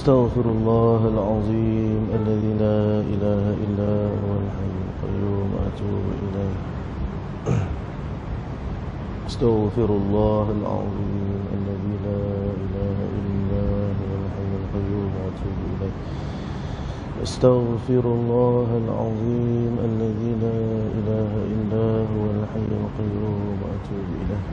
أستغفر الله العظيم الذي لا إله إلا هو الحي القيوم أتوب إليه. أستغفر الله العظيم الذي لا إله إلا هو الحي القيوم أتوب إليه. أستغفر الله العظيم الذي لا إله إلا هو الحي القيوم أتوب إليه.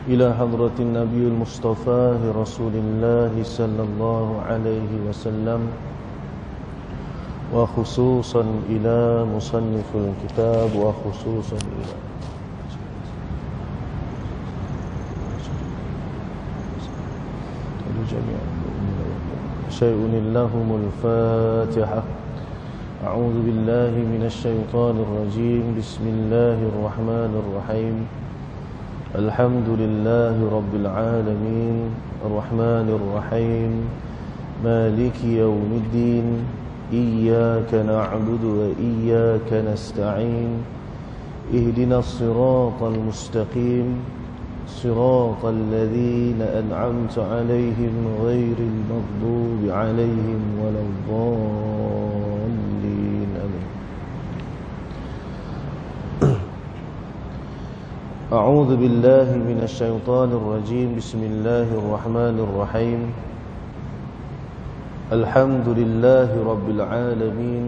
إلى حضرة النبي المصطفى رسول الله صلى الله عليه وسلم، وخصوصا إلى مصنف الكتاب، وخصوصا إلى شيء لهم الفاتحة. أعوذ بالله من الشيطان الرجيم. بسم الله الرحمن الرحيم. الحمد لله رب العالمين الرحمن الرحيم مالك يوم الدين إياك نعبد وإياك نستعين اهدنا الصراط المستقيم صراط الذين أنعمت عليهم غير المغضوب عليهم ولا الضالين آمين. أعوذ بالله من الشيطان الرجيم. بسم الله الرحمن الرحيم. الحمد لله رب العالمين،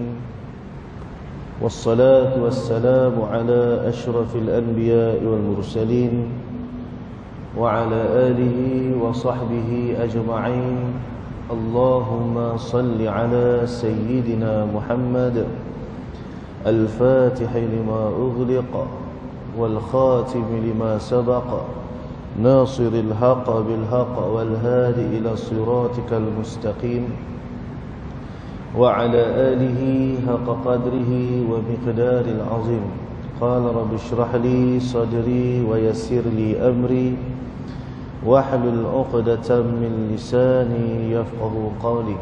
والصلاة والسلام على أشرف الأنبياء والمرسلين، وعلى آله وصحبه أجمعين. اللهم صل على سيدنا محمد الفاتح لما أغلق والخاتم لما سبق ناصر الحق بالحق والهادي إلى صراطك المستقيم، وعلى آله حق قدره ومقدار العظيم. قال رب اشرح لي صدري ويسر لي أمري واحلل عقدة من لساني يفقه قولي.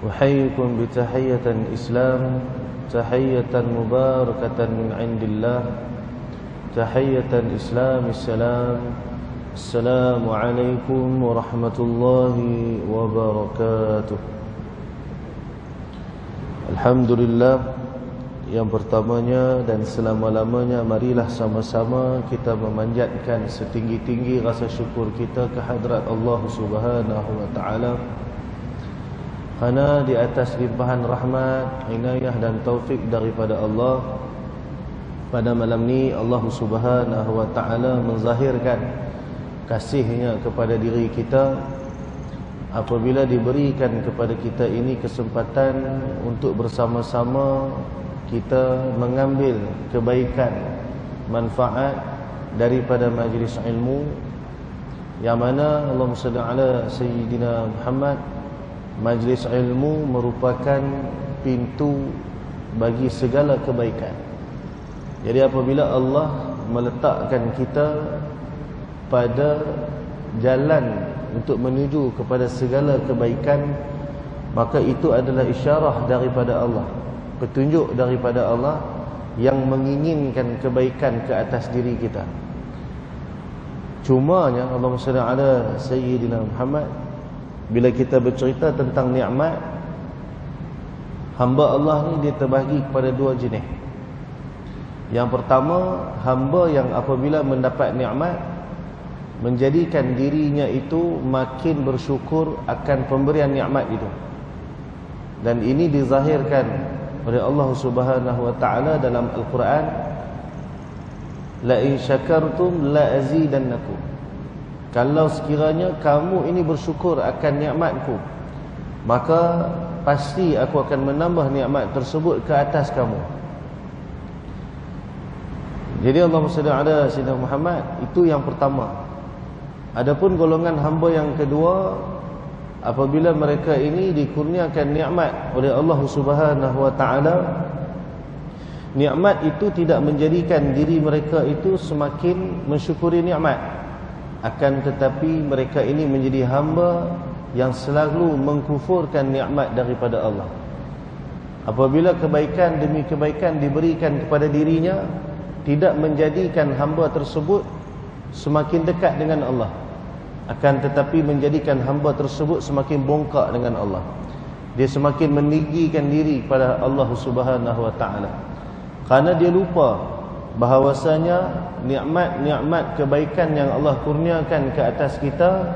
أحييكم بتحية الإسلام، تحية مباركة من عند الله، تحية الإسلام السلام. السلام عليكم ورحمة الله وبركاته. Alhamdulillah, yang pertamanya dan selama-lamanya, marilah sama-sama kita memanjatkan setinggi-tinggi rasa syukur kita ke hadrat Allah Subhanahu wa taala, kerana di atas limpahan rahmat, inayah dan taufik daripada Allah, pada malam ni Allah Subhanahu wa taala menzahirkan kasihnya kepada diri kita apabila diberikan kepada kita ini kesempatan untuk bersama-sama kita mengambil kebaikan, manfaat daripada majlis ilmu, yang mana Allahumma salli ala Sayyidina Muhammad, majlis ilmu merupakan pintu bagi segala kebaikan. Jadi apabila Allah meletakkan kita pada jalan untuk menuju kepada segala kebaikan, maka itu adalah isyarah daripada Allah, petunjuk daripada Allah yang menginginkan kebaikan ke atas diri kita. Cumanya Allahumma salli ala Sayyidina Muhammad, bila kita bercerita tentang nikmat, hamba Allah ni dia terbahagi kepada dua jenis. Yang pertama, hamba yang apabila mendapat nikmat, menjadikan dirinya itu makin bersyukur akan pemberian nikmat itu. Dan ini dizahirkan oleh Allah Subhanahu wa taala dalam Al-Quran, la in syakartum la azidannakum. Kalau sekiranya kamu ini bersyukur akan nikmatku, maka pasti aku akan menambah nikmat tersebut ke atas kamu. Jadi Allahumma salli ala Sayyidina Muhammad, itu yang pertama. Adapun golongan hamba yang kedua, apabila mereka ini dikurniakan nikmat oleh Allah Subhanahu wa taala, nikmat itu tidak menjadikan diri mereka itu semakin mensyukuri nikmat, akan tetapi mereka ini menjadi hamba yang selalu mengkufurkan nikmat daripada Allah. Apabila kebaikan demi kebaikan diberikan kepada dirinya, tidak menjadikan hamba tersebut semakin dekat dengan Allah, akan tetapi menjadikan hamba tersebut semakin bongkak dengan Allah. Dia semakin meninggikan diri pada Allah Subhanahu wa taala. Kerana dia lupa bahawasanya nikmat-nikmat kebaikan yang Allah kurniakan ke atas kita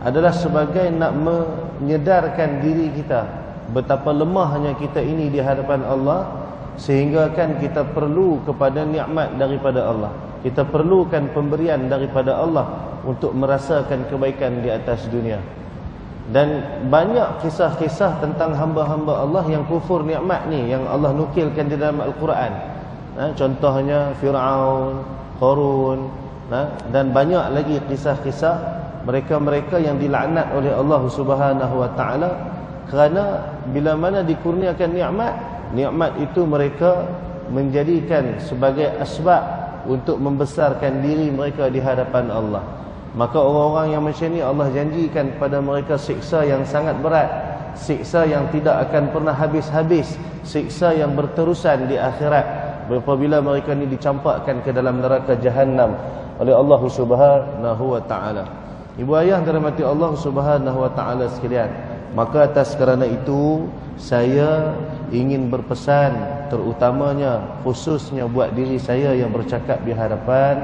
adalah sebagai nak menyedarkan diri kita betapa lemahnya kita ini di hadapan Allah, sehingga kan kita perlu kepada nikmat daripada Allah. Kita perlukan pemberian daripada Allah untuk merasakan kebaikan di atas dunia. Dan banyak kisah-kisah tentang hamba-hamba Allah yang kufur nikmat ni yang Allah nukilkan di dalam Al-Quran. Contohnya Fir'aun, Qarun, dan banyak lagi kisah-kisah mereka-mereka yang dilaknat oleh Allah Subhanahu wa taala kerana bila mana dikurniakan nikmat itu mereka menjadikan sebagai asbab untuk membesarkan diri mereka di hadapan Allah. Maka orang-orang yang macam ni Allah janjikan kepada mereka siksa yang sangat berat, siksa yang tidak akan pernah habis-habis, siksa yang berterusan di akhirat apabila mereka ni dicampakkan ke dalam neraka Jahannam oleh Allah Subhanahu wa taala. Ibu ayah dirahmati Allah Subhanahu wa taala sekalian, maka atas kerana itu saya ingin berpesan, terutamanya khususnya buat diri saya yang bercakap di hadapan,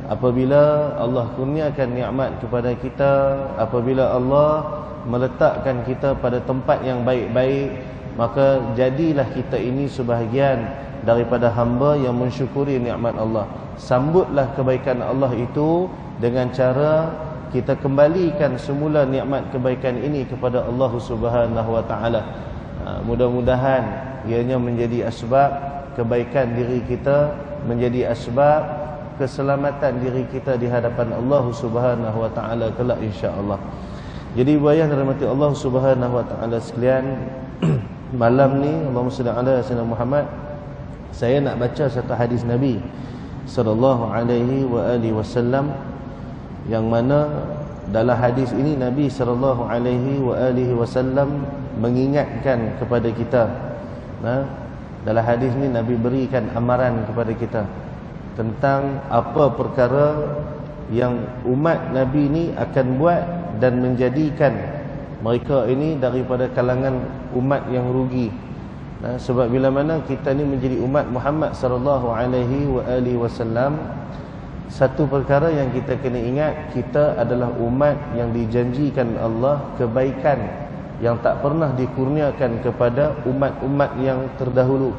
apabila Allah kurniakan nikmat kepada kita, apabila Allah meletakkan kita pada tempat yang baik-baik, maka jadilah kita ini sebahagian daripada hamba yang mensyukuri nikmat Allah. Sambutlah kebaikan Allah itu dengan cara kita kembalikan semula nikmat kebaikan ini kepada Allah Subhanahu wa taala. Mudah-mudahan ianya menjadi asbab kebaikan diri kita, menjadi asbab keselamatan diri kita di hadapan Allah Subhanahu wa taala kelak insya-Allah. Jadi ibu ayah dirahmati Allah Subhanahu wa taala sekalian, malam ni Allahumma salli ala sayyidina Muhammad, saya nak baca satu hadis Nabi sallallahu alaihi wa alihi wasallam, yang mana dalam hadis ini Nabi sallallahu alaihi wa alihi wasallam mengingatkan kepada kita. Dalam hadis ni Nabi berikan amaran kepada kita tentang apa perkara yang umat Nabi ni akan buat dan menjadikan mereka ini daripada kalangan umat yang rugi. Sebab bila mana kita ni menjadi umat Muhammad sallallahu alaihi wa alihi wasallam, satu perkara yang kita kena ingat, kita adalah umat yang dijanjikan Allah kebaikan yang tak pernah dikurniakan kepada umat-umat yang terdahulu.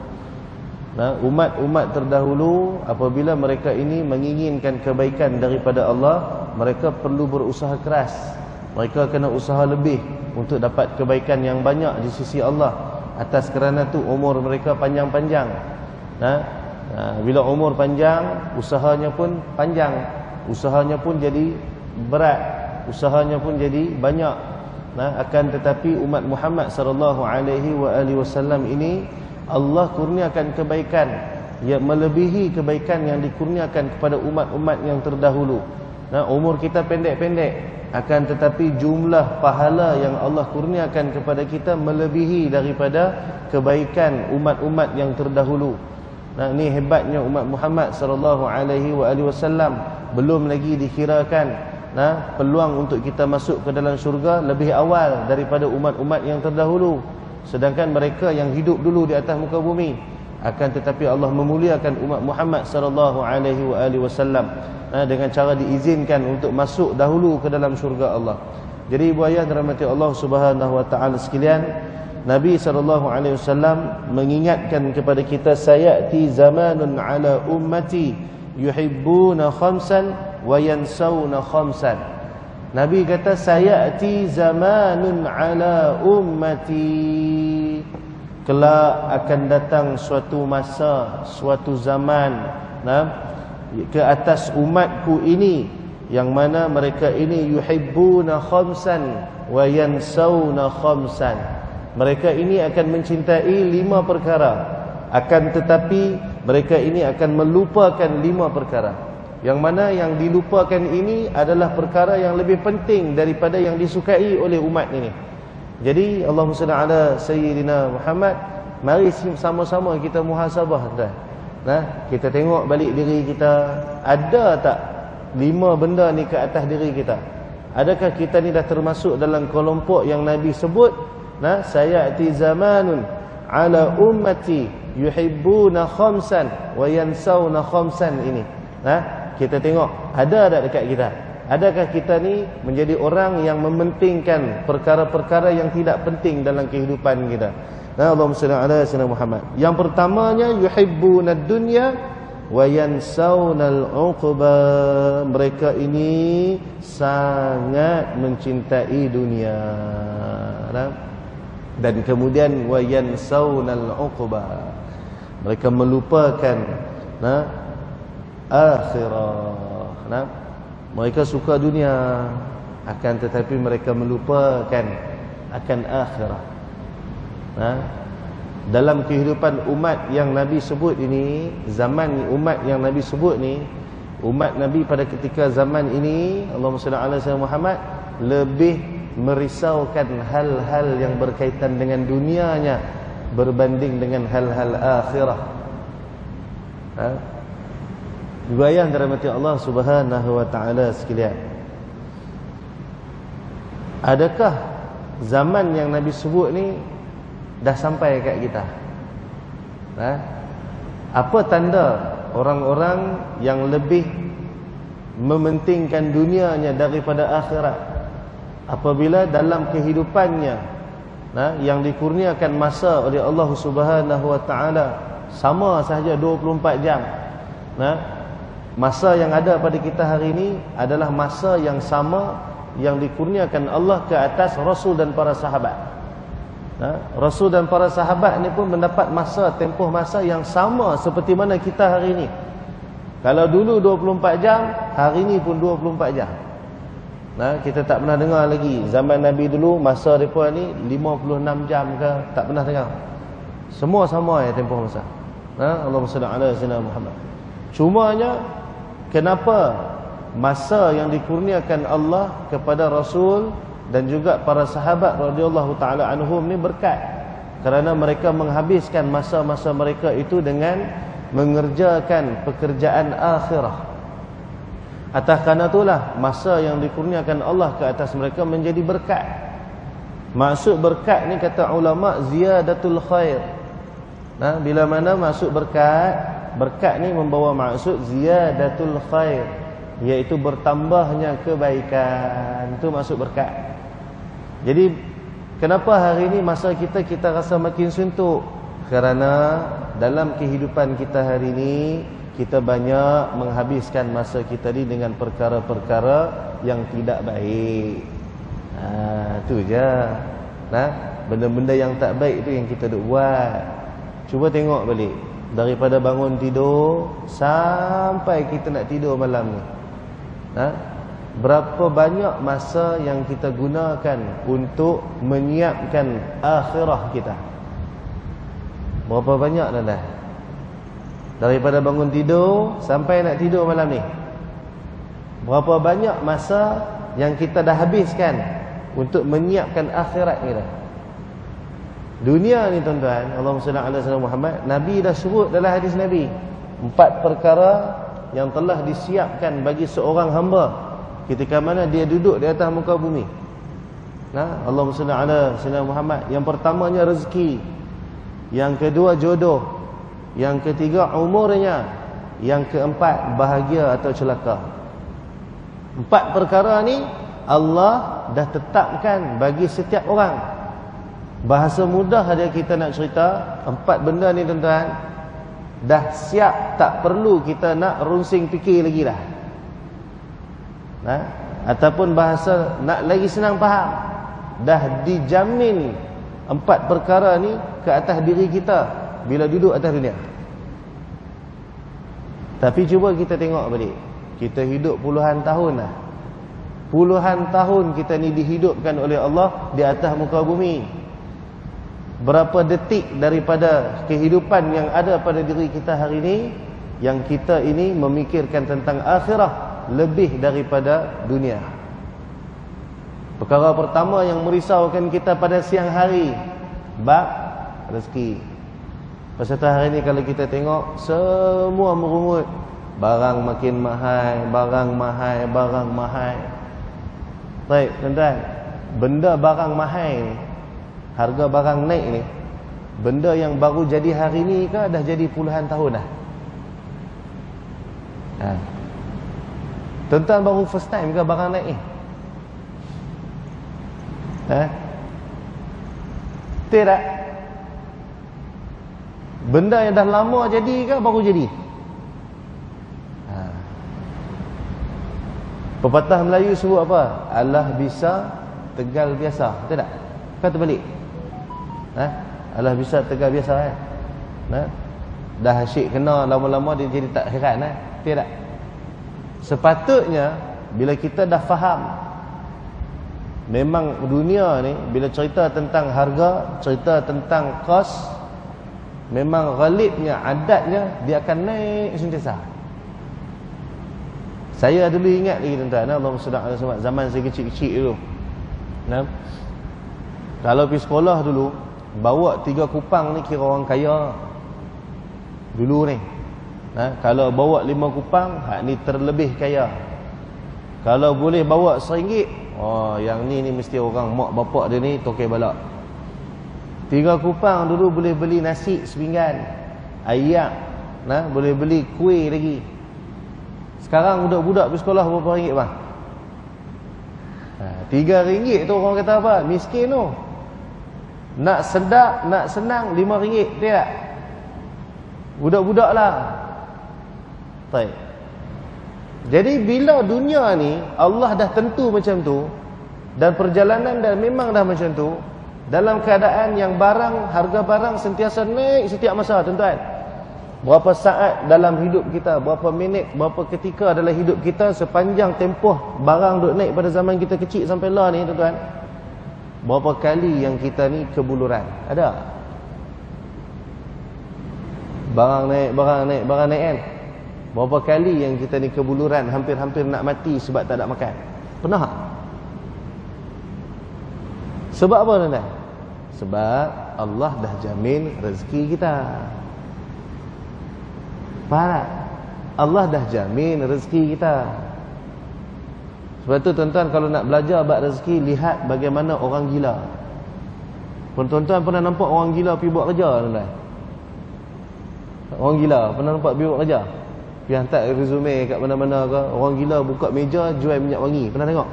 Umat-umat terdahulu apabila mereka ini menginginkan kebaikan daripada Allah, mereka perlu berusaha keras. Mereka kena usaha lebih untuk dapat kebaikan yang banyak di sisi Allah. Atas kerana tu umur mereka panjang-panjang. Bila umur panjang, usahanya pun panjang, usahanya pun jadi berat, usahanya pun jadi banyak. Akan tetapi umat Muhammad sallallahu alaihi wa alihi wasallam ini Allah kurniakan kebaikan yang melebihi kebaikan yang dikurniakan kepada umat-umat yang terdahulu. Umur kita pendek-pendek, akan tetapi jumlah pahala yang Allah kurniakan kepada kita melebihi daripada kebaikan umat-umat yang terdahulu. Ini hebatnya umat Muhammad sallallahu alaihi wa alihi wasallam. Belum lagi dikirakan peluang untuk kita masuk ke dalam syurga lebih awal daripada umat-umat yang terdahulu. Sedangkan mereka yang hidup dulu di atas muka bumi, akan tetapi Allah memuliakan umat Muhammad sallallahu alaihi wa alihi wasallam dengan cara diizinkan untuk masuk dahulu ke dalam syurga Allah. Jadi ibu ayah dirahmati Allah Subhanahu wa taala sekalian, Nabi sallallahu alaihi wasallam mengingatkan kepada kita, sayati zamanun ala ummati yuhibbuna khamsan wa yansawna khamsan. Nabi kata sayati zamanun ala ummati, kelak akan datang suatu masa, suatu zaman ke atas umatku ini, yang mana mereka ini yuhibbuna khamsan wa yansawna khamsan. Mereka ini akan mencintai 5 perkara, akan tetapi mereka ini akan melupakan 5 perkara. Yang mana yang dilupakan ini adalah perkara yang lebih penting daripada yang disukai oleh umat ini. Jadi Allahumma salli ala sayyidina Muhammad, mari sama-sama kita muhasabah tuan. Kita tengok balik diri kita, ada tak 5 benda ni ke atas diri kita? Adakah kita ni dah termasuk dalam kelompok yang Nabi sebut, sayati zamanun ala ummati yuhibbuna khamsan wa yansawna khamsan ini. Kita tengok ada tak dekat kita? Adakah kita ni menjadi orang yang mementingkan perkara-perkara yang tidak penting dalam kehidupan kita? Allahumma salli ala sayyidina Muhammad. Yang pertamanya yuhibbuna dunya wa yansawna al-uqba. Mereka ini sangat mencintai dunia. Dan kemudian wa yansawna al-uqba. Mereka melupakan akhirah. Mereka suka dunia, akan tetapi mereka melupakan akan akhirah. Dalam kehidupan umat yang Nabi sebut ini, zaman umat yang Nabi sebut ni, umat Nabi pada ketika zaman ini, Allahumma salli ala sayyidina Muhammad, lebih merisaukan hal-hal yang berkaitan dengan dunianya berbanding dengan hal-hal akhirah. Juga yang dirahmati Allah Subhanahu wa taala sekalian, adakah zaman yang Nabi sebut ni dah sampai kat kita? Apa tanda orang-orang yang lebih mementingkan dunianya daripada akhirat? Apabila dalam kehidupannya yang dikurniakan masa oleh Allah Subhanahu wa taala sama sahaja 24 jam. Masa yang ada pada kita hari ini adalah masa yang sama yang dikurniakan Allah ke atas Rasul dan para sahabat. Rasul dan para sahabat ni pun mendapat tempoh masa yang sama seperti mana kita hari ini. Kalau dulu 24 jam, hari ini pun 24 jam. Kita tak pernah dengar lagi zaman Nabi dulu masa mereka ni 56 jam ke, tak pernah dengar. Semua sama ya tempoh masa. Allahumma salli ala sayyidina Muhammad. Cumanya kenapa masa yang dikurniakan Allah kepada Rasul dan juga para sahabat radhiyallahu taala anhum ni berkat? Kerana mereka menghabiskan masa-masa mereka itu dengan mengerjakan pekerjaan akhirah. Atas kerana itulah masa yang dikurniakan Allah ke atas mereka menjadi berkat. Maksud berkat ni kata ulama ziyadatul khair. Bila mana maksud berkat ni membawa maksud ziyadatul khair, iaitu bertambahnya kebaikan. Itu maksud berkat. Jadi kenapa hari ini masa kita rasa makin suntuk? Kerana dalam kehidupan kita hari ini kita banyak menghabiskan masa kita ni dengan perkara-perkara yang tidak baik. Itu je. Benda-benda yang tak baik tu yang kita duk buat. Cuba tengok balik, daripada bangun tidur sampai kita nak tidur malam ni, berapa banyak masa yang kita gunakan untuk menyiapkan akhirah kita? Berapa banyak dah? Daripada bangun tidur sampai nak tidur malam ni, berapa banyak masa yang kita dah habiskan untuk menyiapkan akhirat kita? Dunia ni tuan-tuan, Allahumma salli ala sayyidina Muhammad, Nabi dah sebut dalam hadis Nabi 4 perkara yang telah disiapkan bagi seorang hamba ketika mana dia duduk di atas muka bumi. Allahumma salli ala sayyidina Muhammad. Yang pertamanya rezeki, yang kedua jodoh, yang ketiga umurnya, yang keempat bahagia atau celaka. 4 perkara ni Allah dah tetapkan bagi setiap orang. Bahasa mudah dia kita nak cerita, 4 benda ni tuan-tuan dah siap, tak perlu kita nak runsing fikir lagi dah. Ataupun bahasa nak lagi senang faham, dah dijamin 4 perkara ni ke atas diri kita bila duduk atas dunia. Tapi cuba kita tengok balik, kita hidup puluhan tahun dah. Puluhan tahun kita ni dihidupkan oleh Allah di atas muka bumi. Berapa detik daripada kehidupan yang ada pada diri kita hari ini yang kita ini memikirkan tentang akhirah lebih daripada dunia. Perkara pertama yang merisaukan kita pada siang hari, bab rezeki. Pasal hari ini kalau kita tengok semua merungut, barang makin mahal, barang mahal, barang mahal. Baik, tuan-tuan. Benda barang mahal ni, harga barang naik ni, benda yang baru jadi hari ni ke dah jadi puluhan tahun dah? Tuan-tuan baru first time ke barang naik ni? Tidak. Benda yang dah lama jadi ke baru jadi? Pepatah Melayu sebut apa? Allah bisa, tegal biasa. Betul tak? Kata balik. Allah bisa, tegal biasa kan? Dah asyik kena lama-lama dia jadi tak heran kan? Tidak. Sepatutnya bila kita dah faham, memang dunia ni bila cerita tentang harga, cerita tentang kos, memang ghalibnya, adatnya dia akan naik sentiasa. Saya dulu ingat lagi tuan-tuan, Allahumma salli ala Muhammad, zaman saya kecil-kecil dulu. Kalau pergi sekolah dulu, bawa 3 kupang ni kira orang kaya. Dulu ni. Kalau bawa 5 kupang, hak ni terlebih kaya. Kalau boleh bawa RM1, oh yang ni mesti orang mak bapak dia ni tokai balak. 3 kupang dulu boleh beli nasi sepinggan, ayak, boleh beli kuih lagi. Sekarang budak-budak pergi sekolah berapa ringgit bang? RM3 tu orang kata apa? Miskin tu. Nak sedap, nak senang RM5, tidak? Budak-budak lah. Baik. Jadi bila dunia ni Allah dah tentu macam tu, dan perjalanan dan memang dah macam tu, dalam keadaan yang barang, harga barang sentiasa naik setiap masa tuan-tuan. Berapa saat dalam hidup kita, berapa minit, berapa ketika dalam hidup kita, sepanjang tempoh barang duk naik pada zaman kita kecil sampai lah ni tuan-tuan, berapa kali yang kita ni kebuluran? Ada? Barang naik kan? Berapa kali yang kita ni kebuluran, hampir-hampir nak mati sebab tak ada makan? Pernah tak? Sebab apa tuan-tuan? Sebab Allah dah jamin rezeki kita. Faham tak? Allah dah jamin rezeki kita. Sebab tu tuan-tuan kalau nak belajar bab rezeki, lihat bagaimana orang gila. Tuan-tuan pernah nampak orang gila pergi buat kerja tuan-tuan? Orang gila pernah nampak pergi buat kerja? Pergi hantar resume kat mana-mana ke? Orang gila buka meja jual minyak wangi. Pernah tengok?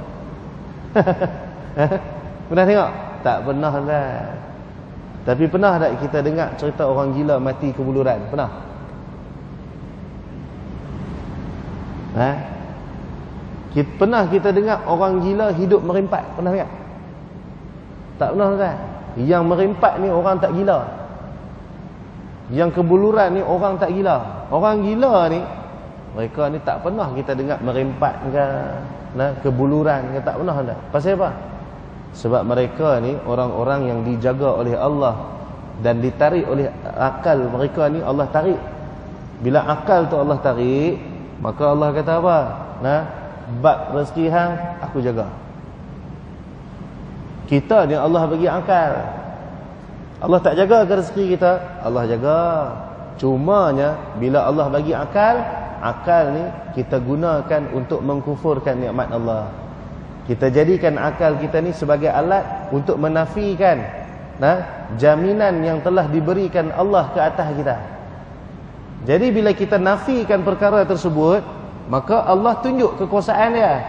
Pernah tengok? Tak pernah tuan-tuan. Tapi pernah tak kita dengar cerita orang gila mati kebuluran? Pernah? Pernah kita dengar orang gila hidup merempat? Pernah tak? Tak pernah kan? Yang merempat ni orang tak gila. Yang kebuluran ni orang tak gila. Orang gila ni, mereka ni tak pernah kita dengar merempat ke, kebuluran ke, tak pernah tak. Pasal apa? Sebab mereka ni orang-orang yang dijaga oleh Allah dan ditarik oleh akal mereka ni. Allah tarik. Bila akal tu Allah tarik, maka Allah kata apa? Bab rezeki hang aku jaga. Kita ni Allah bagi akal. Allah tak jaga ke rezeki kita? Allah jaga. Cumanya bila Allah bagi akal, akal ni kita gunakan untuk mengkufurkan nikmat Allah. Kita jadikan akal kita ni sebagai alat untuk menafikan jaminan yang telah diberikan Allah ke atas kita. Jadi bila kita nafikan perkara tersebut, maka Allah tunjuk kekuasaan dia.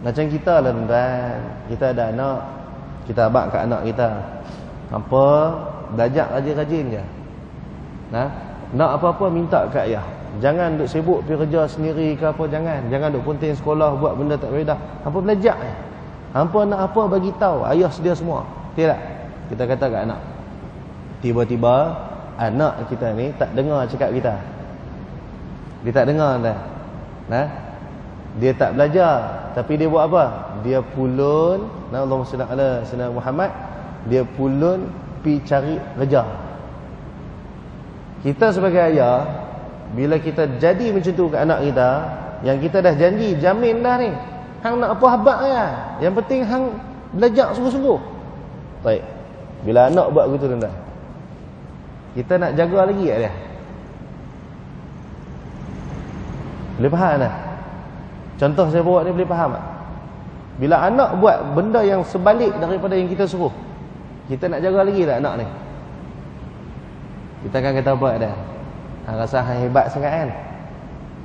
Macam kita lah tuan-tuan, kita ada anak, kita abak kat anak kita, apa, belajar rajin-rajin je. Nak apa-apa minta kat ayah. Jangan duk sibuk pergi kerja sendiri ke apa, jangan duk punting sekolah buat benda tak faedah. Hampa belajar je. Hampa nak apa bagi tahu, ayah sedia semua. Tidak? Kita kata kat anak. Tiba-tiba anak kita ni tak dengar cakap kita. Dia tak dengar dah. Dia tak belajar, tapi dia buat apa? Dia pulun, Allahumma salli ala sayyidina Muhammad, dia pulun pi cari kerja. Kita sebagai ayah, bila kita jadi macam tu ke anak kita, yang kita dah janji, jamin dah ni, hang nak apa habaq ya, yang penting hang belajar sungguh-sungguh. Baik. Bila anak buat begitu tuan-tuan, kita nak jaga lagi tak dia? Boleh faham tak? Contoh saya bawa ni boleh faham tak? Bila anak buat benda yang sebalik daripada yang kita suruh, kita nak jaga lagi tak anak ni? Kita akan kata apa dah? Hang rasa hang hebat sangat kan?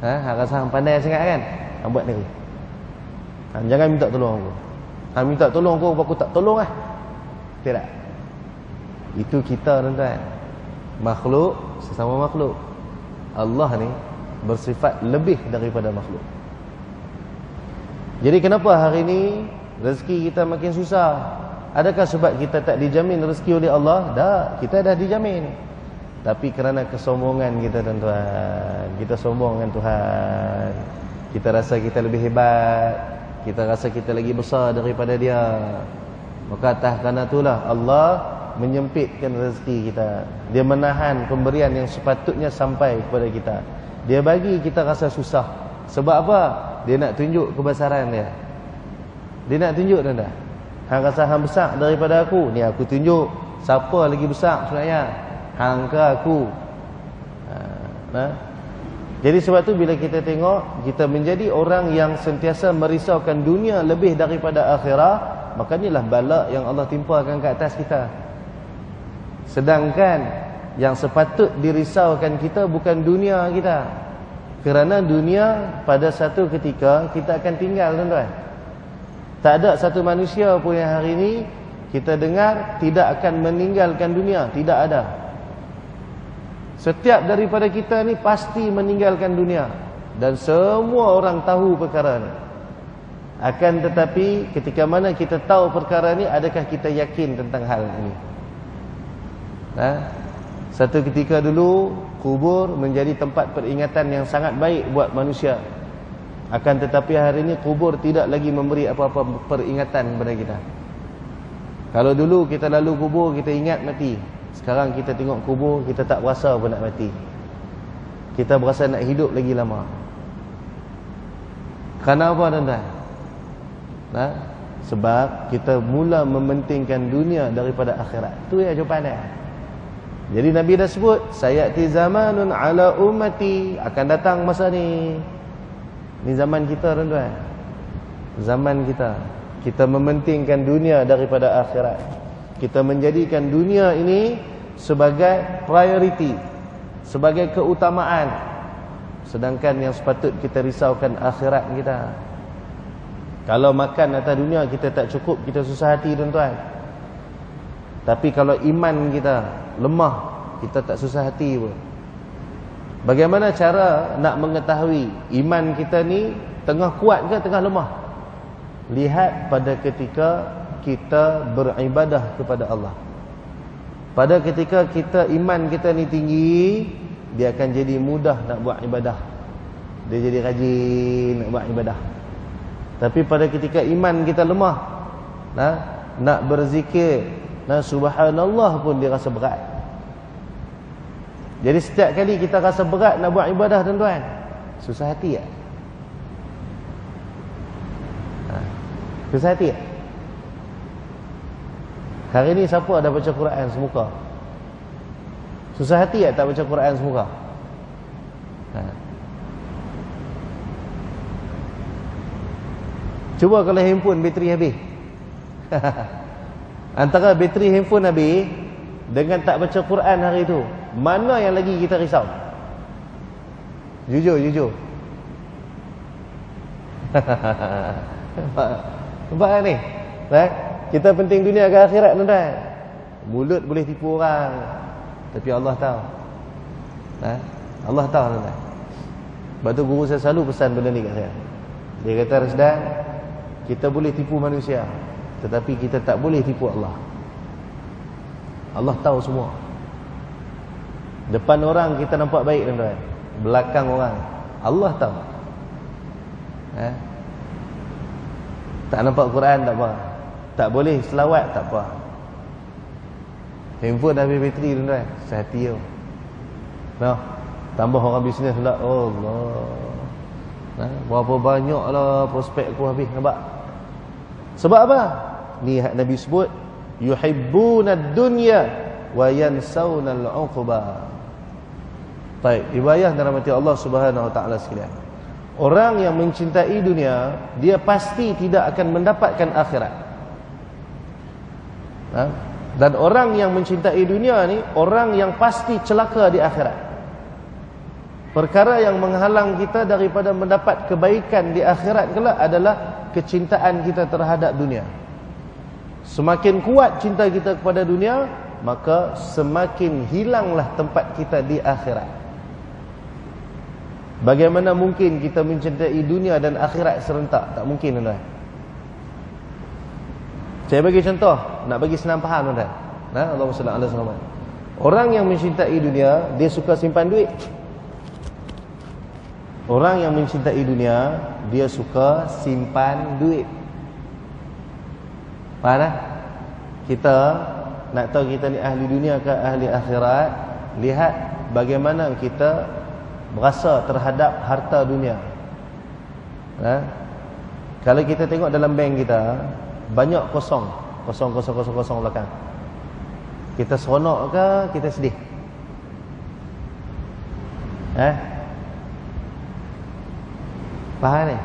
Hang rasa hang pandai sangat kan? Hang buat ni. Hang jangan minta tolong aku. Hang minta tolong aku tak tolong lah. Tidak. Itu kita tuan-tuan. Makhluk sesama makhluk. Allah ni bersifat lebih daripada makhluk. Jadi kenapa hari ini rezeki kita makin susah? Adakah sebab kita tak dijamin rezeki oleh Allah? Tak, kita dah dijamin. Tapi kerana kesombongan kita tuan-tuan, kita sombong dengan Tuhan. Kita rasa kita lebih hebat, kita rasa kita lagi besar daripada dia. Maka atas kerana itulah Allah menyempitkan rezeki kita. Dia menahan pemberian yang sepatutnya sampai kepada kita. Dia bagi kita rasa susah. Sebab apa? Dia nak tunjuk kebesaran dia. Dia nak tunjuk tuan-tuan. Hang rasa hang besar daripada aku, ni aku tunjuk siapa lagi besar sebenarnya. Hang ke aku. Jadi sebab tu bila kita tengok kita menjadi orang yang sentiasa merisaukan dunia lebih daripada akhirat, maka inilah bala yang Allah timpakan ke atas kita. Sedangkan yang sepatut dirisaukan kita bukan dunia kita. Kerana dunia pada satu ketika kita akan tinggal tuan-tuan. Tak ada satu manusia pun yang hari ini kita dengar tidak akan meninggalkan dunia. Tidak ada. Setiap daripada kita ni pasti meninggalkan dunia. Dan semua orang tahu perkara ni. Akan tetapi ketika mana kita tahu perkara ni, adakah kita yakin tentang hal ini? Satu ketika dulu kubur menjadi tempat peringatan yang sangat baik buat manusia. Akan tetapi hari ini kubur tidak lagi memberi apa-apa peringatan kepada kita. Kalau dulu kita lalu kubur kita ingat mati, sekarang kita tengok kubur kita tak berasa pun nak mati. Kita berasa nak hidup lagi lama. Kerana apa tuan-tuan? Sebab kita mula mementingkan dunia daripada akhirat. Itu ya jawapan dia. Jadi Nabi dah sebut, sayati zamanun ala ummati, akan datang masa ni. Ni zaman kita tuan-tuan. Zaman kita. Kita mementingkan dunia daripada akhirat. Kita menjadikan dunia ini sebagai priority, sebagai keutamaan. Sedangkan yang sepatut kita risaukan akhirat kita. Kalau makan atas dunia kita tak cukup, kita susah hati tuan-tuan. Tapi kalau iman kita lemah, kita tak susah hati pun. Bagaimana cara nak mengetahui iman kita ni tengah kuat ke tengah lemah? Lihat pada ketika kita beribadah kepada Allah. Pada ketika kita iman kita ni tinggi, dia akan jadi mudah nak buat ibadah. Dia jadi rajin nak buat ibadah. Tapi pada ketika iman kita lemah, nak berzikir, subhanallah pun dia rasa berat. Jadi setiap kali kita rasa berat nak buat ibadah tuan-tuan, susah hati tak? Susah hati tak? Hari ni siapa dah baca Quran semuka? Susah hati tak baca Quran semuka? Cuba kalau handphone bateri habis. Antara bateri handphone habis dengan tak baca Quran hari tu, mana yang lagi kita risau? Jujur. Nampak kan ni? Kita penting dunia ke akhirat tuan-tuan. Mulut boleh tipu orang, tapi Allah tahu. Allah tahu tuan-tuan. Sebab tu guru saya selalu pesan benda ni kat saya. Dia kata, Rasdan, kita boleh tipu manusia, tetapi kita tak boleh tipu Allah. Allah tahu semua. Depan orang kita nampak baik tuan-tuan, belakang orang Allah tahu. Tak nampak Quran tak apa, tak boleh selawat tak apa, handphone dah habis bateri tuan-tuan, sehati tu. Tambah orang bisnes pula, Allah, berapa banyak lah prospek aku habis. Nampak? Sebab apa? Ni Nabi sebut, yuhibbunad dunya wa yansawnal uqba. Baik, riwayah dan rahmati Allah Subhanahu wa taala sekalian. Orang yang mencintai dunia, dia pasti tidak akan mendapatkan akhirat. Dan orang yang mencintai dunia ni, orang yang pasti celaka di akhirat. Perkara yang menghalang kita daripada mendapat kebaikan di akhirat kelak adalah kecintaan kita terhadap dunia. Semakin kuat cinta kita kepada dunia, maka semakin hilanglah tempat kita di akhirat. Bagaimana mungkin kita mencintai dunia dan akhirat serentak? Tak mungkin, tuan-tuan. Saya bagi contoh, nak bagi senang faham, tuan-tuan. Allahumma salli ala Muhammad. Orang yang mencintai dunia, dia suka simpan duit. Orang yang mencintai dunia, dia suka simpan duit. Faham tak? Kita nak tahu kita ni ahli dunia ke ahli akhirat, lihat bagaimana kita berasa terhadap harta dunia. Kalau kita tengok dalam bank kita, banyak kosong belakang. Kita seronok ke kita sedih? Faham ni?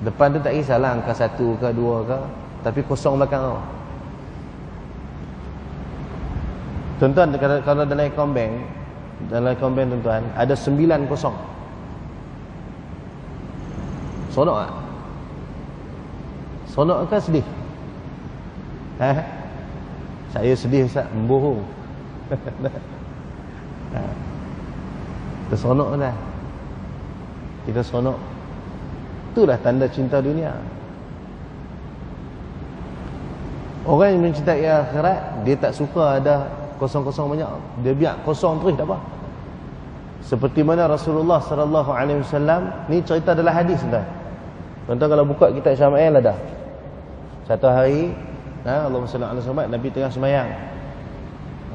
Depan tu tak kisahlah angka 1 ke 2 ke, tapi kosong belakang tu. Tuan-tuan, kalau dalam akaun bank, tuan-tuan, ada 9 kosong. Seronok tak? Seronok ke sedih? Saya sedih, Ustaz. Membohong. Kita seronok dah. Kita seronok. Itulah tanda cinta dunia. Orang yang mencintai akhirat, dia tak suka ada kosong-kosong banyak. Dia biar kosong terus, tak apa. Seperti mana Rasulullah sallallahu alaihi wasallam, ni cerita dalam hadis, tuan-tuan. Kalau buka kitab Syama'il ada. Satu hari, Allahumma salli ala Muhammad, Nabi tengah semayang.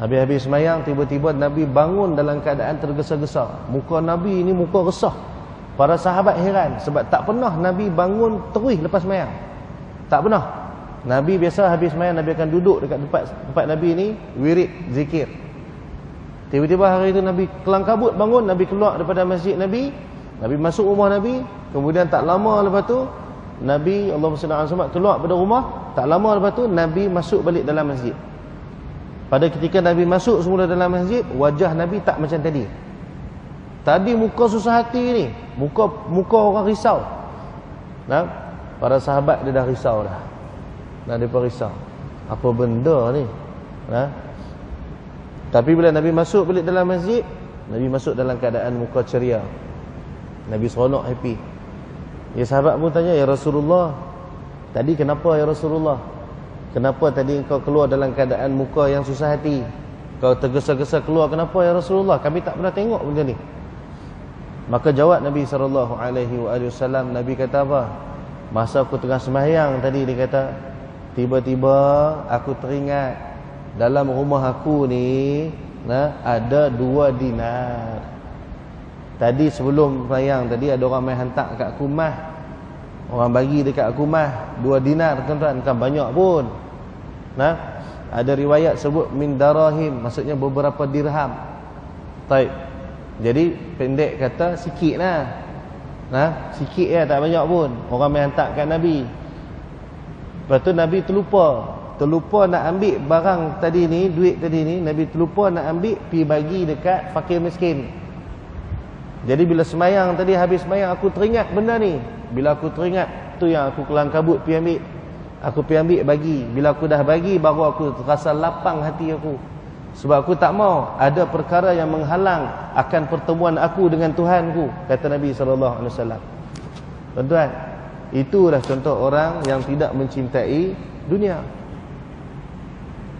Habis-habis semayang, tiba-tiba Nabi bangun dalam keadaan tergesa-gesa. Muka Nabi ni muka resah. Para sahabat heran sebab tak pernah Nabi bangun terus lepas semayang. Tak pernah. Nabi biasa habis semayang, Nabi akan duduk dekat tempat Nabi ni, wirid, zikir. Tiba-tiba hari itu Nabi kelang kabut bangun, Nabi keluar daripada masjid Nabi masuk rumah Nabi. Kemudian tak lama lepas tu Nabi, Allahumma salli ala Muhammad, keluar pada rumah. Tak lama lepas tu Nabi masuk balik dalam masjid. Pada ketika Nabi masuk semula dalam masjid, wajah Nabi tak macam tadi. Tadi muka susah hati ni, muka orang risau. Para sahabat dia dah risau dah. Dia risau. Apa benda ni? Tapi bila Nabi masuk balik dalam masjid, Nabi masuk dalam keadaan muka ceria. Nabi seronok, happy. Ya, sahabat pun tanya, ya Rasulullah, tadi kenapa ya Rasulullah? Kenapa tadi engkau keluar dalam keadaan muka yang susah hati? Kau tergesa-gesa keluar, kenapa ya Rasulullah? Kami tak pernah tengok benda ni. Maka jawab Nabi SAW, Nabi kata apa? Masa aku tengah sembahyang tadi, dia kata, tiba-tiba aku teringat dalam rumah aku ni ada 2 dinar. Tadi sebelum sembahyang tadi ada orang main hantar kat aku mah. Orang bagi dekat aku mah 2 dinar, tuan-tuan, bukan banyak pun. Ada riwayat sebut min darahim, maksudnya beberapa dirham. Baik. Jadi pendek kata sikit lah. Sikit ya, tak banyak pun. Orang main hantar kat Nabi. Lepas tu Nabi terlupa nak ambil barang tadi ni, duit tadi ni, Nabi terlupa nak ambil, pergi bagi dekat fakir miskin. Jadi bila semayang tadi, habis semayang, aku teringat benda ni. Bila aku teringat, tu yang aku kelang kabut pergi ambil. Aku pergi ambil, bagi. Bila aku dah bagi, baru aku terasa lapang hati aku. Sebab aku tak mau ada perkara yang menghalang akan pertemuan aku dengan Tuhanku, kata Nabi SAW. Tuan-tuan, itulah contoh orang yang tidak mencintai dunia.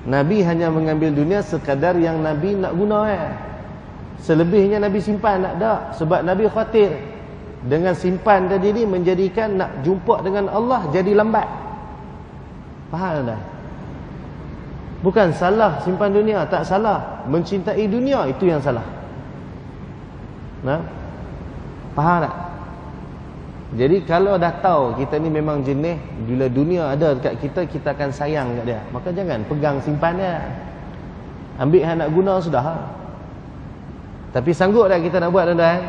Nabi hanya mengambil dunia sekadar yang Nabi nak guna. Selebihnya Nabi simpan tak ada. Sebab Nabi khawatir dengan simpan tadi ni menjadikan nak jumpa dengan Allah jadi lambat. Faham tak? Bukan salah simpan dunia, tak salah. Mencintai dunia, itu yang salah. Faham tak? Jadi kalau dah tahu kita ni memang jenis, bila dunia ada dekat kita, kita akan sayang kat dia. Maka jangan pegang simpan dia. Ambil yang nak guna sudah. Tapi sanggup tak kita nak buat, tuan-tuan?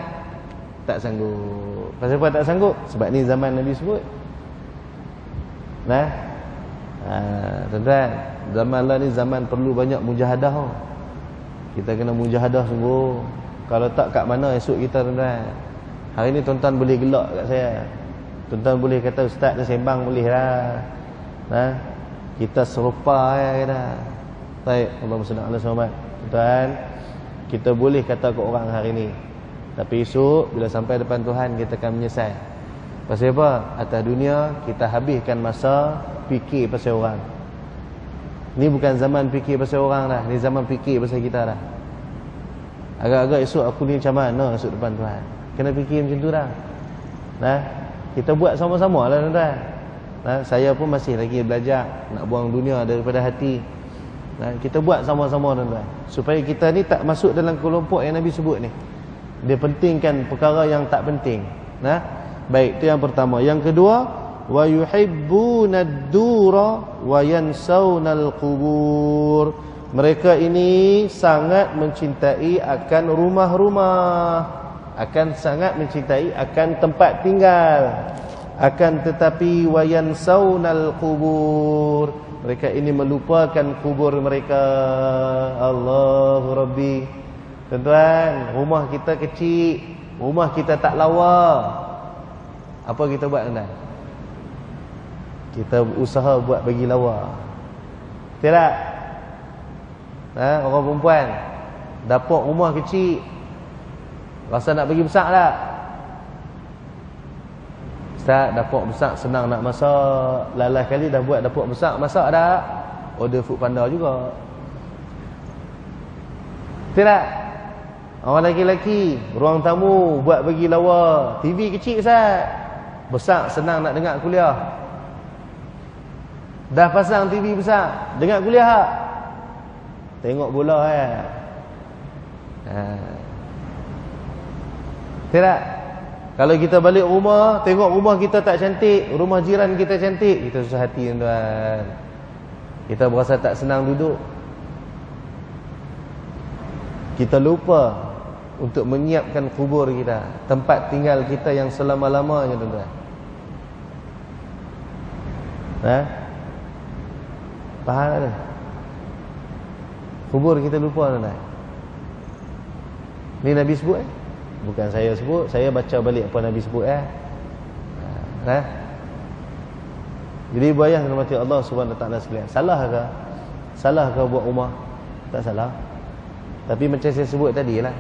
Tak sanggup. Pasal apa tak sanggup? Sebab ni zaman Nabi sebut. Nah, tuan-tuan, zaman Allah ni zaman perlu banyak mujahadah. Kita kena mujahadah sungguh. Kalau tak, kat mana esok kita, tuan-tuan? Hari ni tuan-tuan boleh gelak kat saya. Tuan-tuan boleh kata ustaz dah sembang, boleh lah. Nah, kita serupa ya kita. Baik, Allahumma salli ala Muhammad. Tuan-tuan, kita boleh kata ke orang hari ni, tapi esok bila sampai depan Tuhan kita akan menyesal. Pasal apa? Atas dunia kita habiskan masa fikir pasal orang. Ni bukan zaman fikir pasal orang dah, ni zaman fikir pasal kita dah. Agak-agak esok aku ni macam mana esok depan Tuhan. Kena fikir macam tu dah. Nah, kita buat sama-sama lah tuan-tuan. Nah, saya pun masih lagi belajar nak buang dunia daripada hati. Nah, kita buat sama-sama tuan-tuan, supaya kita ni tak masuk dalam kelompok yang Nabi sebut ni. Dia pentingkan perkara yang tak penting. Nah, baik, itu yang pertama. Yang kedua, wa yuhibbunad dura wa yansawnal qubur. Mereka ini sangat mencintai akan rumah-rumah, akan sangat mencintai akan tempat tinggal, akan tetapi wa yansawnal qubur. Mereka ini melupakan kubur mereka. Allahu Rabbi. Tuan-tuan, rumah kita kecil, rumah kita tak lawa. Apa kita buat tuan-tuan? Kita usaha buat bagi lawa. Tidak? Orang perempuan dapat rumah kecil, rasa nak bagi besar tak? Ustaz, dapat besar senang nak masak. Lalas kali dah buat dapat besar, masak tak? Order food panda juga. Tidak? Orang lelaki-lelaki ruang tamu buat bagi lawa. TV kecil Ustaz, besar senang nak dengar kuliah. Dah pasang TV besar, dengar kuliah tak? Tengok bola Tidak? Kalau kita balik rumah, tengok rumah kita tak cantik, rumah jiran kita cantik, kita susah hati tuan-tuan. Kita berasa tak senang duduk. Kita lupa untuk menyiapkan kubur kita, tempat tinggal kita yang selama-lamanya tuan-tuan. Faham tak? Kubur kita lupa tuan-tuan. Ni Nabi sebut bukan saya sebut, saya baca balik apa Nabi sebut Jadi bayang rahmati Allah Subhanahu Wa Taala sekalian. Salah ke? Salah ke buat rumah? Tak salah. Tapi macam saya sebut tadi lah,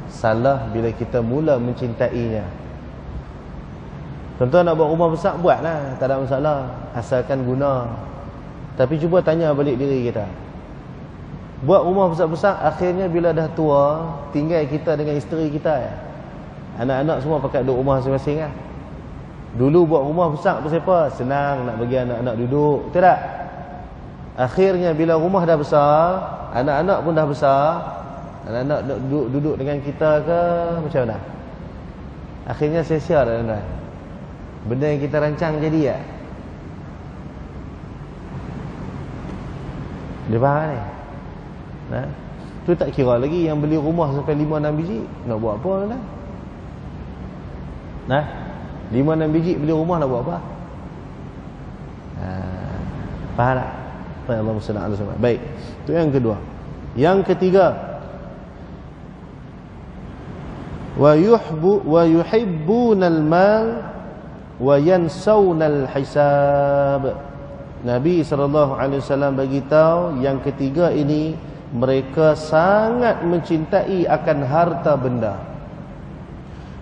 salah bila kita mula mencintainya. Tuan-tuan nak buat rumah besar, buatlah, tak ada masalah, asalkan guna. Tapi cuba tanya balik diri kita, buat rumah besar-besar, akhirnya bila dah tua, tinggal kita dengan isteri kita, anak-anak semua pakai duduk rumah masing-masing lah. Dulu buat rumah besar pasal apa? Senang nak bagi anak-anak duduk, tidak? Akhirnya bila rumah dah besar, anak-anak pun dah besar, anak-anak duduk dengan kita ke macam mana? Akhirnya sia-sia dah tuan-tuan. Benda yang kita rancang jadi ya. Dia faham ni? Tu tak kira lagi yang beli rumah sampai 5-6 biji, nak buat apa tuan-tuan? 5-6 biji beli rumah nak buat apa? Faham tak? Allahumma salli ala Muhammad. Baik, itu yang kedua. Yang ketiga, wa yuhibbunal mal wa yansawnal hisab. Nabi SAW bagi tahu yang ketiga ini, mereka sangat mencintai akan harta benda.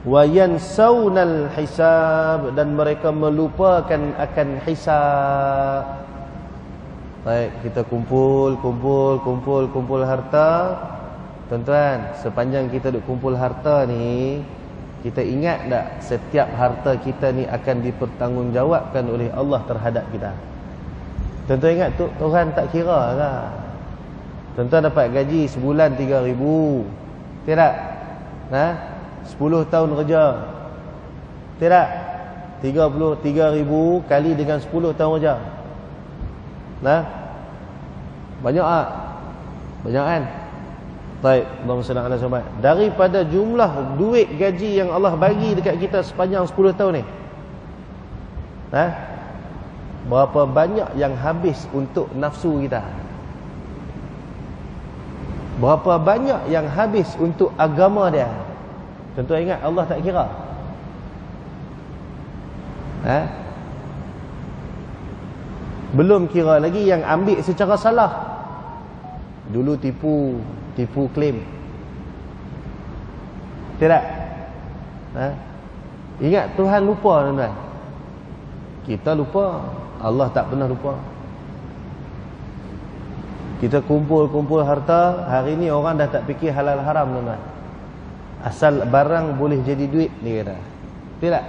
Wa yansawnal hisab, dan mereka melupakan akan hisab. Baik, kita kumpul harta. Tuan-tuan, sepanjang kita duk kumpul harta ni, kita ingat tak setiap harta kita ni akan dipertanggungjawabkan oleh Allah terhadap kita? Tuan-tuan ingat tu, Tuhan tak kira lah. Tuan-tuan dapat gaji sebulan 3,000, tidak? 10 tahun kerja, tidak? 33,000 kali dengan 10 tahun kerja. Banyak tak? Banyak kan? Baik, Allahumma salli ala Muhammad. Daripada jumlah duit gaji yang Allah bagi dekat kita sepanjang 10 tahun ni, berapa banyak yang habis untuk nafsu kita? Berapa banyak yang habis untuk agama dia? Tentu ingat Allah tak kira. Belum kira lagi yang ambil secara salah. Dulu tipu claim. Tidak? Ingat Tuhan lupa, tuan-tuan. Kita lupa, Allah tak pernah lupa. Kita kumpul harta, hari ni orang dah tak fikir halal haram, tuan-tuan. Asal barang boleh jadi duit, dia kata. Tidak?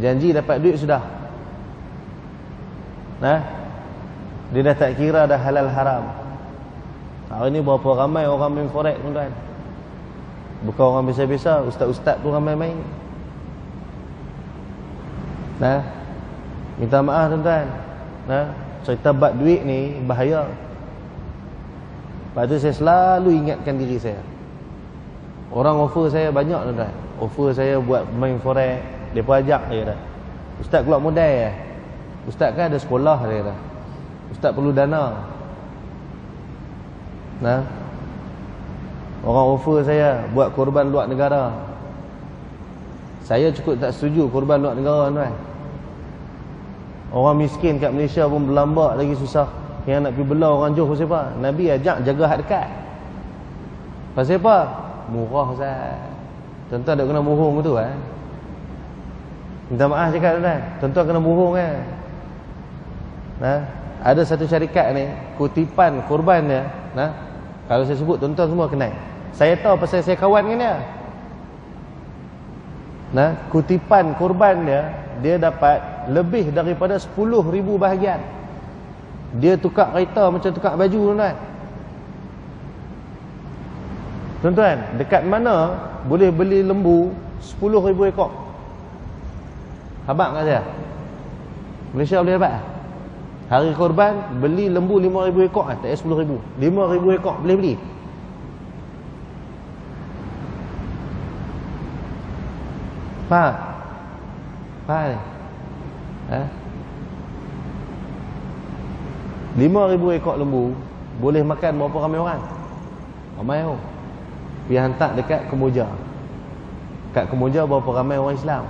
Janji dapat duit sudah. Dia dah tak kira dah halal haram. Hari ni berapa ramai orang main forex, tuan-tuan. Bukan orang biasa-biasa, ustaz-ustaz pun ramai main. Minta maaf, tuan-tuan. Cerita bab duit ni bahaya. Lepas tu saya selalu ingatkan diri saya. Orang offer saya banyak, tuan-tuan. Offer saya buat main forex. Dia pun ajak, dia kata, ustaz keluar modal. Ustaz kan ada sekolah, dia kata. Ustaz perlu dana. Orang offer saya buat korban luar negara. Saya cukup tak setuju korban luar negara, tuan. Orang miskin kat Malaysia pun berlambak lagi susah. Yang nak pergi bela orang Johor siapa? Nabi ajak jaga hak dekat. Pasal apa? Murah, Ustaz. Tuan-tuan tak kena bohong tu, minta maaf cakap, tuan. Tuan-tuan kena bohong, Ada satu syarikat ni, kutipan korban dia, kalau saya sebut tuan-tuan semua kenal. Saya tahu pasal saya kawan dengan dia. Kutipan korban dia dapat lebih daripada 10,000 bahagian. Dia tukar kereta macam tukar baju, tuan-tuan. Tuan-tuan, dekat mana boleh beli lembu 10,000 ekor? Habaq kat saya. Malaysia boleh dapat? Hari korban beli lembu 5,000 ekor, tak payah 10,000. 5,000 ekor boleh beli. Faham? Faham ni? 5,000 ekor lembu boleh makan berapa ramai orang? Ramai tu. Pergi hantar dekat Kemboja. Kat Kemboja berapa ramai orang Islam?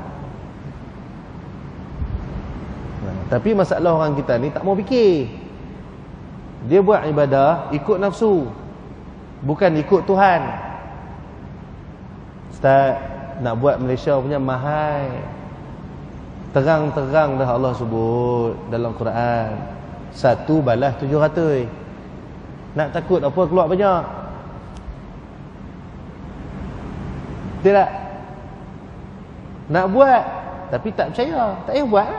Tapi masalah orang kita ni tak mau fikir. Dia buat ibadah ikut nafsu, bukan ikut Tuhan. Ustaz, nak buat Malaysia punya mahal. Terang-terang dah Allah sebut dalam Quran. 1 balas 700. Nak takut apa keluar banyak? Tidak. Nak buat tapi tak percaya, tak payah buat.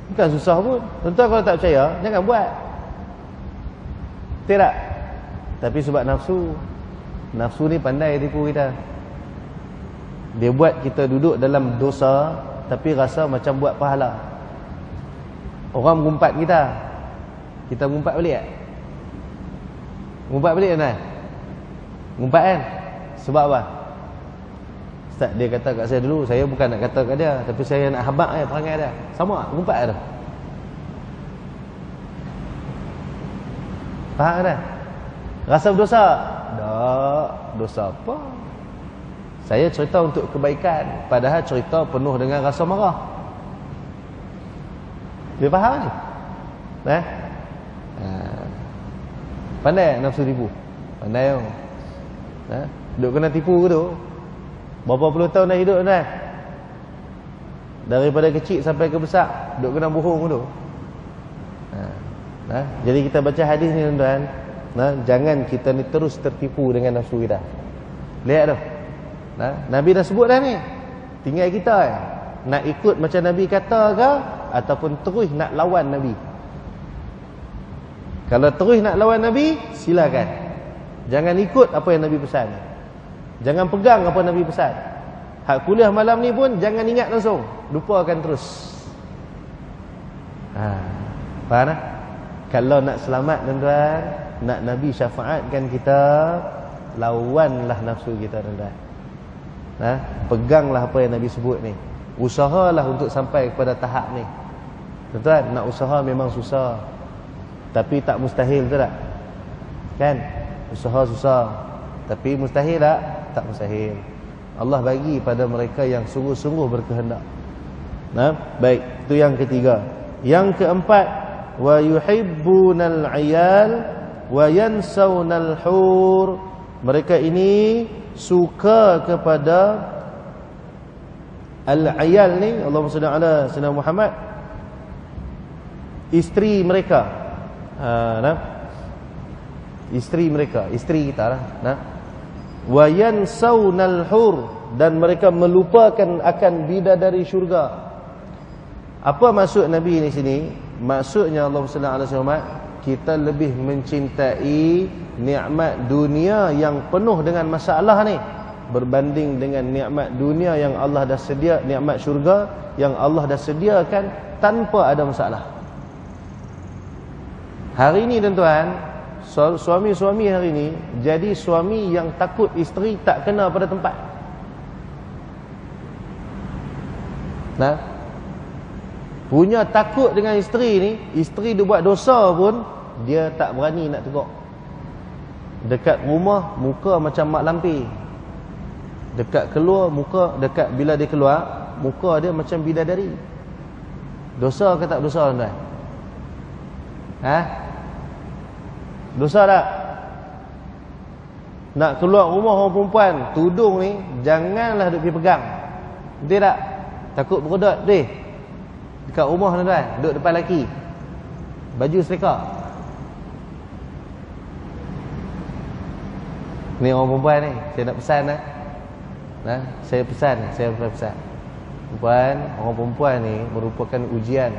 Bukan susah pun. Tuan-tuan kalau tak percaya, jangan buat. Tidak. Tapi sebab nafsu. Nafsu ni pandai tipu kita. Dia buat kita duduk dalam dosa, tapi rasa macam buat pahala. Orang mengumpat kita, kita mengumpat balik tak? Mengumpat balik kan? Mengumpat kan? Sebab apa? Ustaz, dia kata kat saya dulu, saya bukan nak kata kat dia, tapi saya nak habaq perangai dia. Sama, mengumpat dah. Faham tak? Rasa berdosa? Tak, dosa apa? Saya cerita untuk kebaikan, padahal cerita penuh dengan rasa marah. Dia faham ni? Pandai nafsu tipu? Pandai tu. Duk kena tipu ke tu? Berapa puluh tahun dah hidup, tuan? Daripada kecil sampai ke besar, duk kena bohong tu. Jadi kita baca hadis ni, tuan-tuan. Jangan kita ni terus tertipu dengan nafsu kita. Lihat tu. Nabi dah sebut dah ni. Tinggal kita nak ikut macam Nabi kata ke, ataupun terus nak lawan Nabi. Kalau terus nak lawan Nabi, silakan. Jangan ikut apa yang Nabi pesan. Jangan pegang apa Nabi pesan. Hak kuliah malam ni pun jangan ingat langsung, lupakan terus. Faham tak? Kalau nak selamat tuan-tuan, nak Nabi syafaatkan kita, lawanlah nafsu kita tuan-tuan. Peganglah apa yang Nabi sebut ni. Usahalah untuk sampai kepada tahap ni. Tuan-tuan, nak usaha memang susah, tapi tak mustahil, betul tak? Kan? Usaha susah, tapi mustahil tak? Tak mustahil. Allah bagi pada mereka yang sungguh-sungguh berkehendak. Baik, itu yang ketiga. Yang keempat, wa yuhibbunal 'iyal wa yansawnal hur. Mereka ini suka kepada al-'iyal ni, Allahumma salli ala sayyidina Muhammad, isteri mereka. Isteri mereka, isteri kita lah. Wa yansawnal hur, dan mereka melupakan akan bidadari syurga. Apa maksud Nabi di sini? Maksudnya Allahumma salli ala sayyidina Muhammad, kita lebih mencintai nikmat dunia yang penuh dengan masalah ni berbanding dengan nikmat dunia yang Allah dah sedia, nikmat syurga yang Allah dah sediakan tanpa ada masalah. Hari ini tuan-tuan, suami-suami hari ini jadi suami yang takut isteri tak kena pada tempat. Punya takut dengan isteri ni, isteri dia buat dosa pun dia tak berani nak tegur. Dekat rumah muka macam mak lampir. Dekat keluar muka, dekat bila dia keluar, muka dia macam bidadari. Dosa ke tak dosa tuan-tuan? Dosa tak? Nak keluar rumah orang perempuan, tudung ni janganlah duk pergi pegang. Betul tak? Takut berodot deh. Dekat rumah tuan-tuan, duduk depan lelaki, baju setrika. Ni orang perempuan ni, saya nak pesan saya pesan. Orang perempuan ni merupakan ujian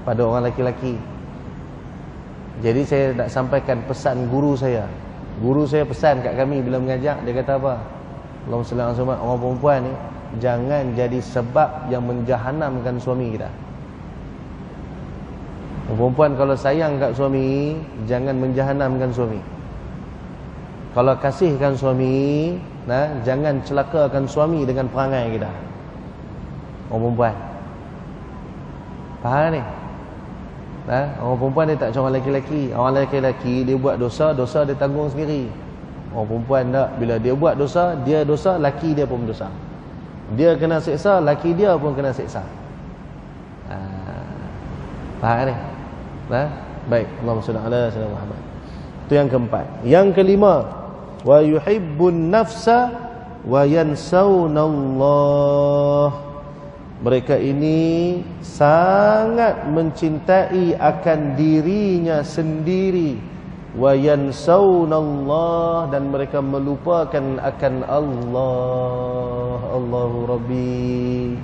pada orang lelaki-lelaki. Jadi saya nak sampaikan pesan guru saya. Guru saya pesan kat kami bila mengajak, dia kata apa? Allahumma salli ala sayyidina, orang perempuan ni jangan jadi sebab yang menjahanamkan suami kita. Perempuan kalau sayang kat suami, jangan menjahanamkan suami. Kalau kasihkan suami, jangan celakakan suami dengan perangai kita. Orang perempuan faham ni? Orang perempuan dia tak macam orang lelaki-lelaki. Orang lelaki-lelaki dia buat dosa, dosa dia tanggung sendiri. Orang perempuan tak, bila dia buat dosa, dia dosa, laki dia pun berdosa. Dia kena seksa, laki dia pun kena seksa. Faham ni? Baik, Allahumma salli ala sayyidina Muhammad. Itu yang keempat. Yang kelima, wa yuhibbun nafsa wa yansawnallah. Mereka ini sangat mencintai akan dirinya sendiri, wa yansawnallah, dan mereka melupakan akan Allah. Allahu Rabbi.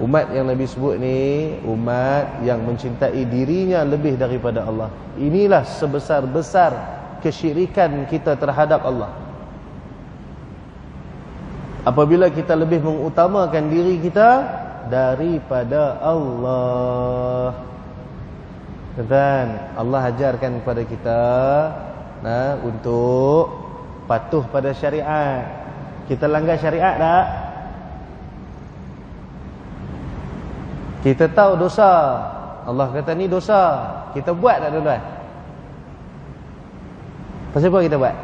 Umat yang Nabi sebut ni umat yang mencintai dirinya lebih daripada Allah. Inilah sebesar-besar kesyirikan kita terhadap Allah. Apabila kita lebih mengutamakan diri kita daripada Allah. Dan Allah ajarkan kepada kita untuk patuh pada syariat. Kita langgar syariat tak? Kita tahu dosa, Allah kata ni dosa, kita buat tak tuan-tuan? Pasal apa kita buat?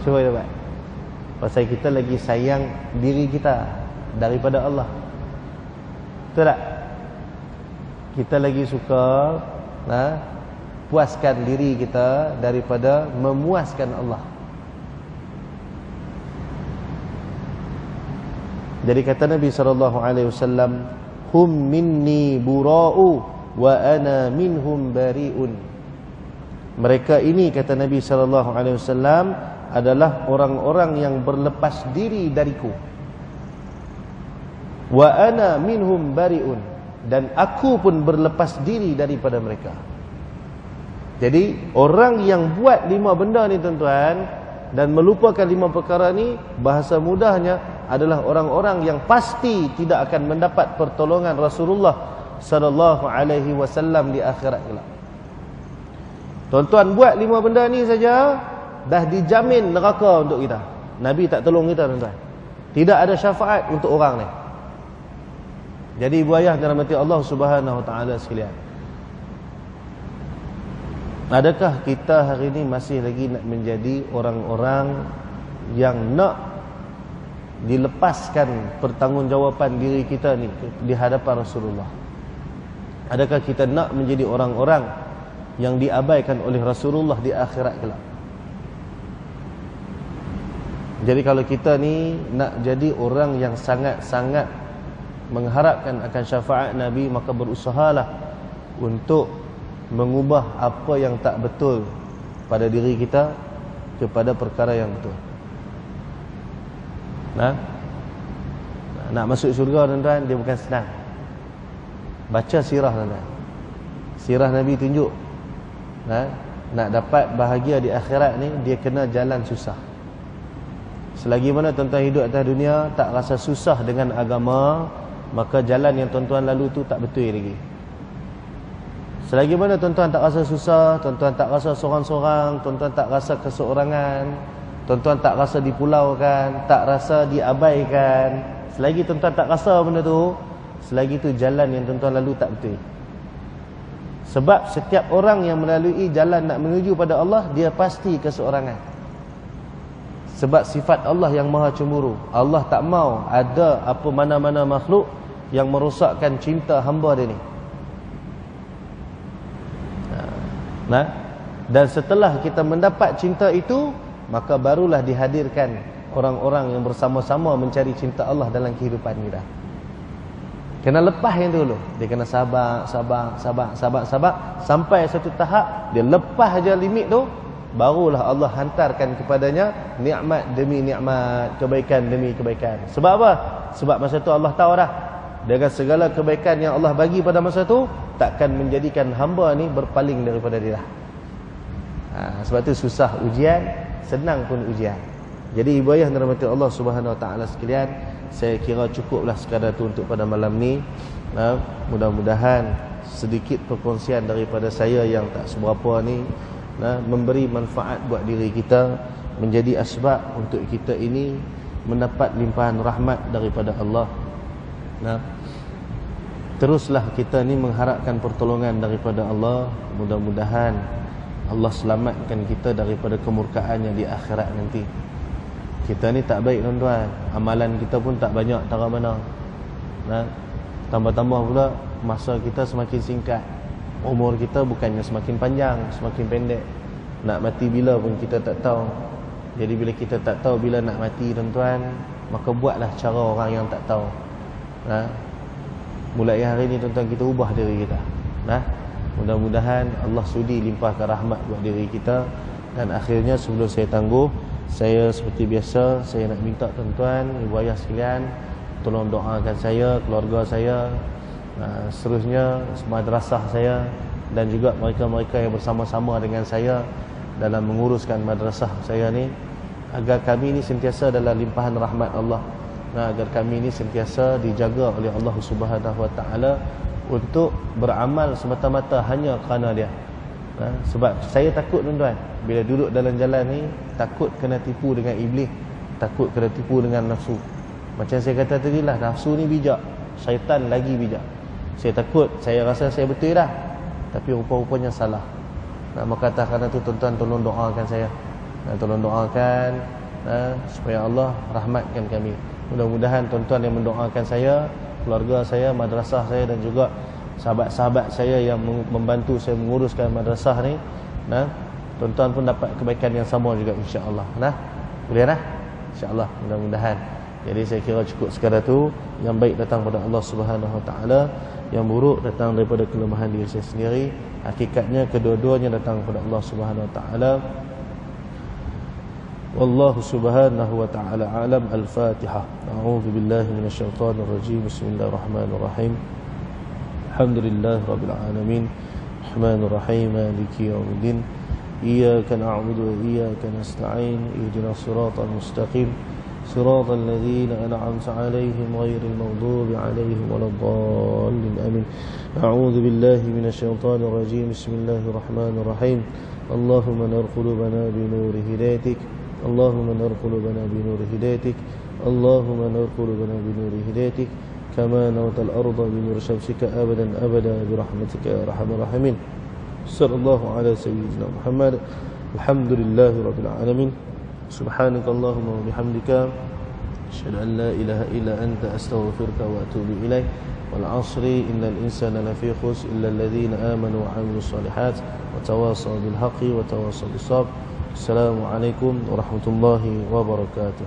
Cuba kita buat. Pasal kita lagi sayang diri kita daripada Allah. Betul tak? Kita lagi suka puaskan diri kita daripada memuaskan Allah. Jadi kata Nabi SAW, hum minni bura'u wa ana minhum bari'un. Mereka ini, kata Nabi SAW, adalah orang-orang yang berlepas diri dariku. Wa ana minhum bari'un, dan aku pun berlepas diri daripada mereka. Jadi orang yang buat 5 benda ni tuan-tuan, dan melupakan 5 perkara ni, bahasa mudahnya adalah orang-orang yang pasti tidak akan mendapat pertolongan Rasulullah sallallahu alaihi wasallam di akhirat kelak. Tuan-tuan, buat 5 benda ni saja dah dijamin neraka untuk kita. Nabi tak tolong kita, tuan-tuan. Tidak ada syafaat untuk orang ni. Jadi ibu ayah dirahmati Allah Subhanahu wa taala sekalian, adakah kita hari ini masih lagi nak menjadi orang-orang yang nak dilepaskan pertanggungjawaban diri kita ni di hadapan Rasulullah? Adakah kita nak menjadi orang-orang yang diabaikan oleh Rasulullah di akhirat kelak? Jadi kalau kita ni nak jadi orang yang sangat-sangat mengharapkan akan syafaat Nabi, maka berusahalah untuk mengubah apa yang tak betul pada diri kita kepada perkara yang betul. Nak masuk syurga, tuan-tuan, dia bukan senang. Baca sirah, tuan-tuan. Sirah Nabi tunjuk nak dapat bahagia di akhirat ni, dia kena jalan susah. Selagi mana tuan-tuan hidup atas dunia tak rasa susah dengan agama, maka jalan yang tuan-tuan lalu tu tak betul lagi. Selagi mana tuan-tuan tak rasa susah, tuan-tuan tak rasa sorang-sorang, tuan-tuan tak rasa keseorangan, tuan-tuan tak rasa dipulaukan, tak rasa diabaikan, selagi tuan-tuan tak rasa benda tu, selagi tu jalan yang tuan-tuan lalu tak betul. Sebab setiap orang yang melalui jalan nak menuju pada Allah, dia pasti keseorangan. Sebab sifat Allah yang maha cemburu. Allah tak mau ada apa mana-mana makhluk yang merosakkan cinta hamba dia ni. Dan setelah kita mendapat cinta itu, maka barulah dihadirkan orang-orang yang bersama-sama mencari cinta Allah dalam kehidupan kita. Kena lepas yang dulu. Dia kena sabar sampai satu tahap dia lepas aja limit tu, barulah Allah hantarkan kepadanya nikmat demi nikmat, kebaikan demi kebaikan. Sebab apa? Sebab masa tu Allah tahu dah, dengan segala kebaikan yang Allah bagi pada masa tu, takkan menjadikan hamba ni berpaling daripada dia. Sebab tu susah ujian, senang pun ujian. Jadi ibu ayah dirahmati Allah Subhanahu wa taala sekalian, saya kira cukuplah sekadar tu untuk pada malam ni. Mudah-mudahan sedikit perkongsian daripada saya yang tak seberapa ni memberi manfaat buat diri kita, menjadi asbab untuk kita ini mendapat limpahan rahmat daripada Allah. Teruslah kita ni mengharapkan pertolongan daripada Allah. Mudah-mudahan Allah selamatkan kita daripada kemurkaannya di akhirat nanti. Kita ni tak baik, tuan-tuan. Amalan kita pun tak banyak tara mana. Tambah-tambah pula masa kita semakin singkat. Umur kita bukannya semakin panjang, semakin pendek. Nak mati bila pun kita tak tahu. Jadi bila kita tak tahu bila nak mati, tuan-tuan, maka buatlah cara orang yang tak tahu. Mulai hari ni, tuan-tuan, kita ubah diri kita. Mudah-mudahan Allah sudi limpahkan rahmat buat diri kita. Dan akhirnya sebelum saya tangguh, saya seperti biasa, saya nak minta tuan-tuan, ibu ayah sekalian, tolong doakan saya, keluarga saya, seterusnya madrasah saya, dan juga mereka-mereka yang bersama-sama dengan saya dalam menguruskan madrasah saya ni, agar kami ni sentiasa dalam limpahan rahmat Allah. Agar kami ini sentiasa dijaga oleh Allah Subhanahu wa taala untuk beramal semata-mata hanya kerana dia. Sebab saya takut, tuan-tuan, bila duduk dalam jalan ni, takut kena tipu dengan iblis, takut kena tipu dengan nafsu. Macam saya kata tadi lah, nafsu ni bijak, syaitan lagi bijak. Saya takut, saya rasa saya betul dah, tapi rupa-rupanya salah. Maka atas kerana tu, tuan-tuan, tolong doakan saya. Tolong doakan supaya Allah rahmatkan kami. Mudah-mudahan tuan-tuan yang mendoakan saya, keluarga saya, madrasah saya, dan juga sahabat-sahabat saya yang membantu saya menguruskan madrasah ni, tuan-tuan pun dapat kebaikan yang sama juga, insya-Allah. Boleh dah? Insya-Allah, mudah-mudahan. Jadi saya kira cukup sekadar tu. Yang baik datang pada Allah Subhanahu wa taala, yang buruk datang daripada kelemahan diri saya sendiri. Hakikatnya kedua-duanya datang kepada Allah Subhanahu wa taala. Wallahu subhanahu wa ta'ala alam. Al-Fatihah. A'udzu billahi minasyaitonir rajim. Bismillahirrahmanirrahim. Alhamdulillahi rabbil alamin. Rahmanir rahim. Maliki yaumiddin. إياك نعبد وإياك نستعين اهدنا الصراط المستقيم صراط الذين أنعمت عليهم غير المغضوب عليهم ولا الضالين آمين. أعوذ بالله من الشيطان الرجيم. بسم الله الرحمن الرحيم. اللهم نور قلوبنا بنور هدايتك اللهم نور قلوبنا بنور هدايتك اللهم نور قلوبنا بنور هدايتك كما نورت الأرض بنور شمسك أبدا أبدا برحمتك يا أرحم الراحمين. صلى الله على سيدنا محمد. الحمد لله رب العالمين. سبحانك اللهم وبحمدك أشهد أن لا إله إلا أنت أستغفرك وأتوب إليك. والعصر إن الإنسان لفي خسر إلا الذين آمنوا وعملوا الصالحات وتواصوا بالحق وتواصوا بالصبر. السلام عليكم ورحمة الله وبركاته.